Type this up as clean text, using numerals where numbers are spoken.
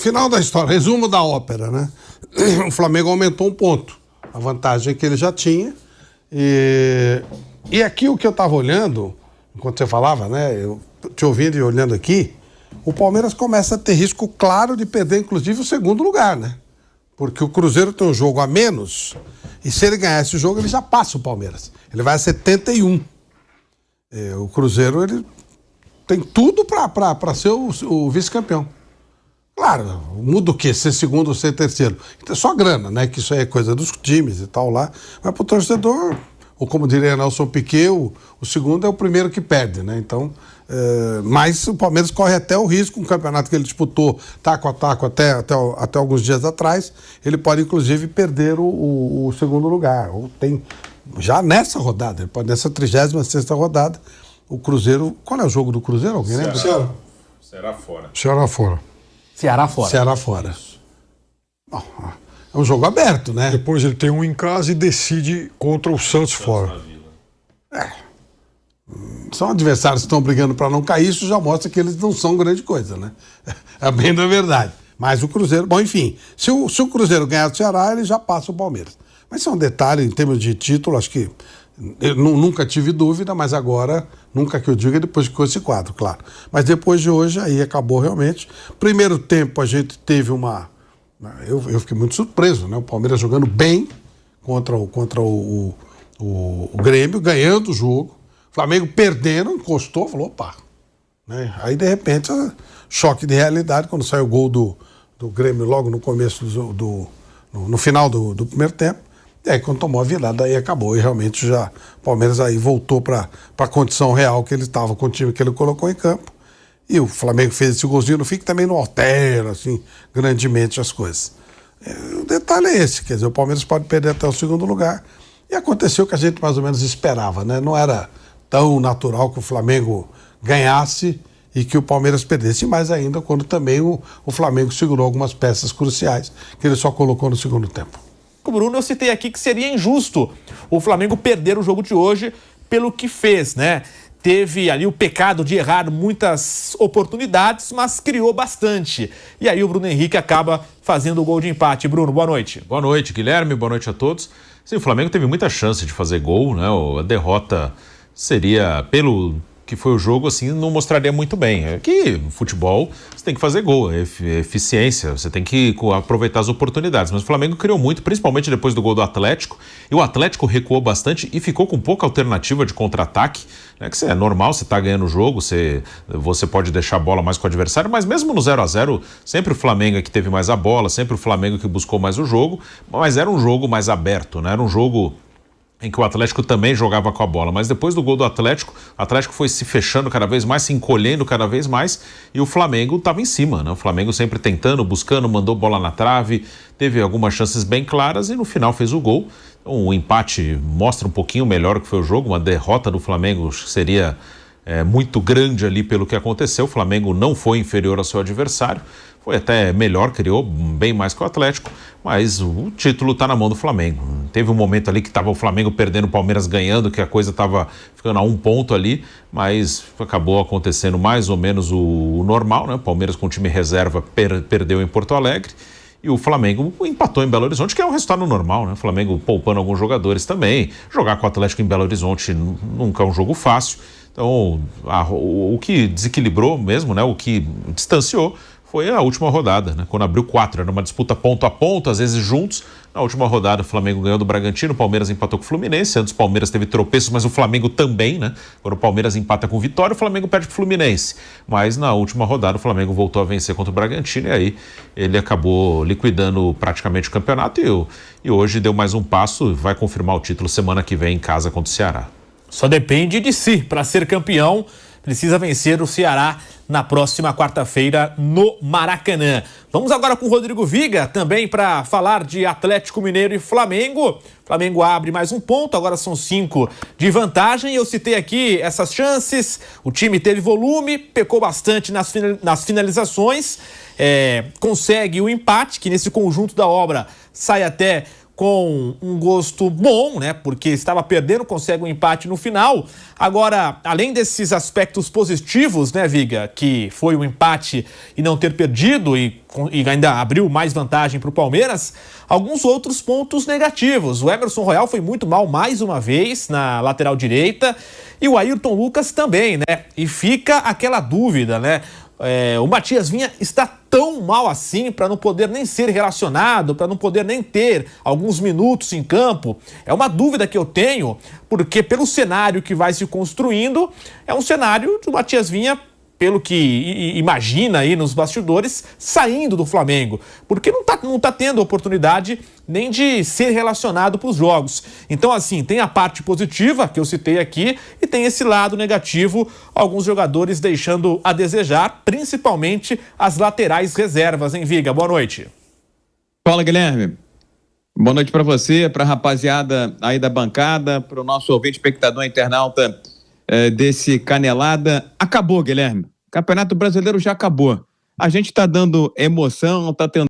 Final da história, resumo da ópera, né? O Flamengo aumentou um ponto, a vantagem que ele já tinha. E aqui o que eu estava olhando, enquanto você falava, né? Eu te ouvindo e olhando aqui, o Palmeiras começa a ter risco claro de perder, inclusive, o segundo lugar, né? Porque o Cruzeiro tem um jogo a menos, e se ele ganhar esse jogo, ele já passa o Palmeiras. Ele vai a 71. O Cruzeiro, ele tem tudo para ser o vice-campeão. Claro, muda o quê? Ser segundo ou ser terceiro? Então, só grana, né? Que isso aí é coisa dos times e tal lá. Mas pro torcedor, ou como diria Nelson Piquet, o segundo é o primeiro que perde, né? Então, mas o Palmeiras corre até o risco, um campeonato que ele disputou taco a taco até alguns dias atrás, ele pode inclusive perder o segundo lugar. Ou tem, já nessa rodada, ele pode, nessa 36ª rodada, o Cruzeiro... Qual é o jogo do Cruzeiro? Alguém lembra? Ceará fora. Ceará fora. Ceará fora. Ceará fora. Bom, é um jogo aberto, né? Depois ele tem um em casa e decide contra o Santos fora. São adversários que estão brigando para não cair, isso já mostra que eles não são grande coisa, né? É bem da verdade. Mas o Cruzeiro... Bom, enfim, se o Cruzeiro ganhar do Ceará, ele já passa o Palmeiras. Mas isso é um detalhe em termos de título, acho que... Eu nunca tive dúvida, mas agora, nunca que eu diga, depois que ficou esse quadro, claro. Mas depois de hoje, aí acabou realmente. Primeiro tempo, a gente teve uma... Eu fiquei muito surpreso, né? O Palmeiras jogando bem contra o Grêmio, ganhando o jogo. O Flamengo perdendo, encostou, falou, opa. Né? Aí, de repente, choque de realidade, quando saiu o gol do Grêmio logo no começo, no final do primeiro tempo. E aí, quando tomou a virada, aí acabou. E realmente já o Palmeiras aí voltou para a condição real que ele estava com o time que ele colocou em campo. E o Flamengo fez esse golzinho no fim, que também não altera, assim, grandemente as coisas. O detalhe é esse, quer dizer, o Palmeiras pode perder até o segundo lugar. E aconteceu o que a gente mais ou menos esperava, né? Não era tão natural que o Flamengo ganhasse e que o Palmeiras perdesse. Mais ainda quando também o Flamengo segurou algumas peças cruciais que ele só colocou no segundo tempo. Bruno, eu citei aqui que seria injusto o Flamengo perder o jogo de hoje pelo que fez, né? Teve ali o pecado de errar muitas oportunidades, mas criou bastante. E aí o Bruno Henrique acaba fazendo o gol de empate. Bruno, boa noite. Boa noite, Guilherme, boa noite a todos. Sim, o Flamengo teve muita chance de fazer gol, né? A derrota seria, pelo que foi o jogo, assim, não mostraria muito bem. É que no futebol você tem que fazer gol, é eficiência, você tem que aproveitar as oportunidades. Mas o Flamengo criou muito, principalmente depois do gol do Atlético, e o Atlético recuou bastante e ficou com pouca alternativa de contra-ataque, né? Que é normal, você tá ganhando o jogo, você pode deixar a bola mais com o adversário, mas mesmo no 0-0, sempre o Flamengo é que teve mais a bola, sempre o Flamengo que buscou mais o jogo, mas era um jogo mais aberto, né? Era um jogo em que o Atlético também jogava com a bola, mas depois do gol do Atlético, o Atlético foi se fechando cada vez mais, se encolhendo cada vez mais, e o Flamengo estava em cima, né? O Flamengo sempre tentando, buscando, mandou bola na trave, teve algumas chances bem claras e no final fez o gol. Então, o empate mostra um pouquinho melhor o que foi o jogo, uma derrota do Flamengo seria muito grande ali pelo que aconteceu. O Flamengo não foi inferior ao seu adversário, foi até melhor, criou bem mais que o Atlético, mas o título está na mão do Flamengo. Teve um momento ali que estava o Flamengo perdendo, o Palmeiras ganhando, que a coisa estava ficando a um ponto ali, mas acabou acontecendo mais ou menos o normal, né? O Palmeiras com o time reserva perdeu em Porto Alegre e o Flamengo empatou em Belo Horizonte, que é um resultado normal, né? O Flamengo poupando alguns jogadores também. Jogar com o Atlético em Belo Horizonte nunca é um jogo fácil. Então, o que desequilibrou mesmo, né? O que distanciou foi a última rodada, né? Quando abriu 4, era uma disputa ponto a ponto, às vezes juntos. Na última rodada, o Flamengo ganhou do Bragantino, o Palmeiras empatou com o Fluminense. Antes o Palmeiras teve tropeços, mas o Flamengo também, né? Quando o Palmeiras empata com o Vitória, o Flamengo perde pro Fluminense. Mas na última rodada, o Flamengo voltou a vencer contra o Bragantino e aí ele acabou liquidando praticamente o campeonato e hoje deu mais um passo, vai confirmar o título semana que vem em casa contra o Ceará. Só depende de si. Para ser campeão, precisa vencer o Ceará na próxima quarta-feira no Maracanã. Vamos agora com o Rodrigo Viga, também para falar de Atlético Mineiro e Flamengo. Flamengo abre mais um ponto, agora são 5 de vantagem. Eu citei aqui essas chances, o time teve volume, pecou bastante nas finalizações, consegue o empate, que nesse conjunto da obra sai até com um gosto bom, né? Porque estava perdendo, consegue um empate no final. Agora, além desses aspectos positivos, né, Viga, que foi um empate e não ter perdido e ainda abriu mais vantagem para o Palmeiras, alguns outros pontos negativos. O Emerson Royal foi muito mal mais uma vez na lateral direita e o Ayrton Lucas também, né? E fica aquela dúvida, né? O Matias Vinha está tão mal assim para não poder nem ser relacionado, para não poder nem ter alguns minutos em campo? É uma dúvida que eu tenho, porque pelo cenário que vai se construindo, é um cenário do Matias Vinha, pelo que imagina aí nos bastidores, saindo do Flamengo, porque não tá tendo oportunidade nem de ser relacionado para os jogos. Então, assim, tem a parte positiva que eu citei aqui e tem esse lado negativo, alguns jogadores deixando a desejar, principalmente as laterais reservas, hein, Viga? Boa noite. Fala, Guilherme. Boa noite para você, para a rapaziada aí da bancada, para o nosso ouvinte, espectador, internauta desse Canelada. Acabou, Guilherme. Campeonato Brasileiro já acabou. A gente está dando emoção, está tendo